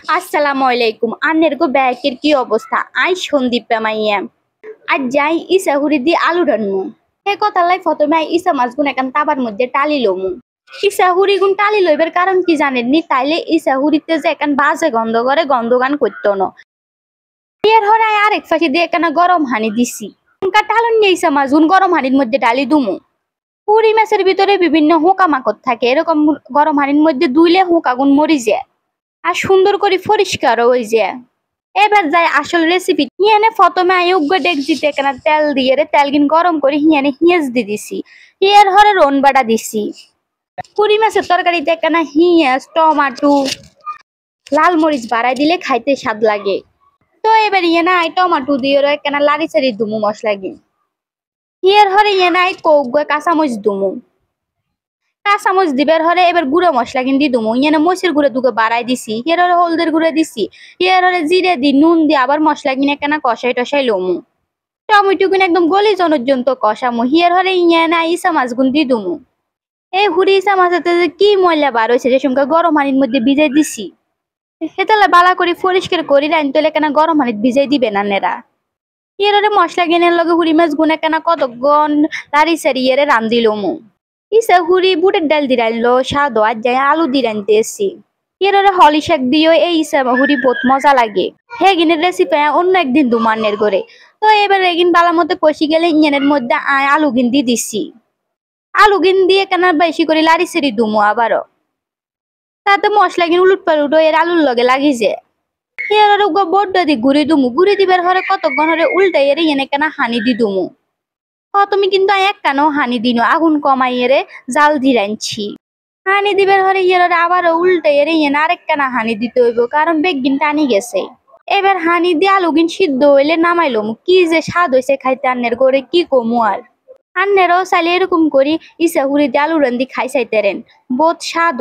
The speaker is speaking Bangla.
আসসালামু আলাইকুম। আন্নের গো ব্যাকের কি অবস্থা? আই সন্দীপ মাইয়া আর যাই ইসা হুরি দি আলু রান্নু হে কথা লাই প্রথমে ইসা মাছ গুণ একান তাবার মধ্যে টালি লমু। ইসা হুরি গুণ টালি লইবার কারণ কি জানেননি? তাইলে ইসা হুরিতে যে একান বাজে গন্ধ করে গন্ধগান করতো না। এর হরে আরেক ফাঁকি দিয়ে একানা গরম হানি দিছি। টালন নিয়ে ইসা মাছ গুণ গরম হানির মধ্যে ডালি দুমু। পুরি মাছের ভিতরে বিভিন্ন হোকা মাকড় থাকে, এরকম গরম হানির মধ্যে দুইলে হোকা গুণ মরি যায় আর সুন্দর করে পরিষ্কার হয়ে যায়। এবার যাই আসল রেসিপি। হিয়ানে প্রথমে আমি উগ্র ডেকচিতে কেনা তেল দিয়ে তেল গিন গরম করে হিয়ানে হিঁয়াজ দিয়ে দিছি। হিয়ার হরে রন বাটা দিছি। পুরি মাছের তরকারিতে কেনা হিঁয়াজ, টমাটো, লাল মরিচ বাড়াই দিলে খাইতে স্বাদ লাগে। তো এবার ইয়ে না টমাটো দিয়ে কেনা লাড়ি চাড়ি দুমু মশলা গিন। হিয়ার হরে ইয়ে নাই কৌগুয়া কাঁচামরিচ দুমু। কাঁচামরিচ দিবার হরে এবার গুঁড়ো মশলা কিন দি দুমু। ইয়ে মরিচের গুঁড়ো দুটো বাড়াই দিছি। হিয়ার হরে হলদের গুঁড়ো দিছি। হিয়ার হরে জিরে দি নুন দি আবার মশলা কিনে কেনা কষাই টসাই লমু। টমেটো কিনে একদম গলি জনর্যন্ত কষামু। হিয়ার হরে ইয়ে না ইসা মাছ গুন দি দুমু। এই হুড়ি ইসা মাছতে যে কি ময়লা বার হয়েছে, যে সঙ্গে গরম পানির মধ্যে ভিজাই দিছি। হেতালে বালা করে পরিষ্কার করি রাইন তোলে কেনা গরম পানিত ভিজাই দিবে না নেরা। হিয়ার হরে মশলা কিনের লগে হুড়ি মাছ গুনে কেনা কতক্ষণ লাড়ি সারি ইয়ে রান্ধি লমু। ইসা হুড়ি বুটের ডাল দি রাইনলো স্বাদ আর যায় আলু দি রাইনতে এসি। এর হলি শাক দিও এই ইসা হুড়ি বহুত মজা লাগে। হে গিনের রেসিপি অন্য একদিন দুমানের করে। তো এবার এগিন বালা মতো কষি গেলে ইঞ্জানের মধ্যে আলু গিন দিয়ে দিছি। আলু গিন দিয়ে কেন বেশি করে লাড়ি সেরি দুমো আবারও। তাতে মশলা গিন উলুট পালুট এর আলুর লগে লাগিছে। এর বড্ড দি ঘুরি দুমু। ঘুরি দিবার হরে কতক্ষণ হরে উল্টাই এর ইয়েনে কেনা হানি দি দুমু। তুমি কিন্তু এক কানো হানি দিনো আগুন কমাই এরে জাল দি রাইনছি। হানি দিবার হরে ইয়ের আবার উল্টে এর ইয়ে আরেক কানা হানি দিতে হইব, কারণ বেগিন টানি গেছে। এবার হানি দিয়ে আলুগিন সিদ্ধ হইলে নামাইলম। কি যে স্বাদ হয়েছে খাইতে আন্নের করে কি কমু আর। আন্নেরও চাইলে এরকম করি ইসা হুড়ি দিয়ে আলু রান্দি খাই চাইতেরেন, বহুত স্বাদ।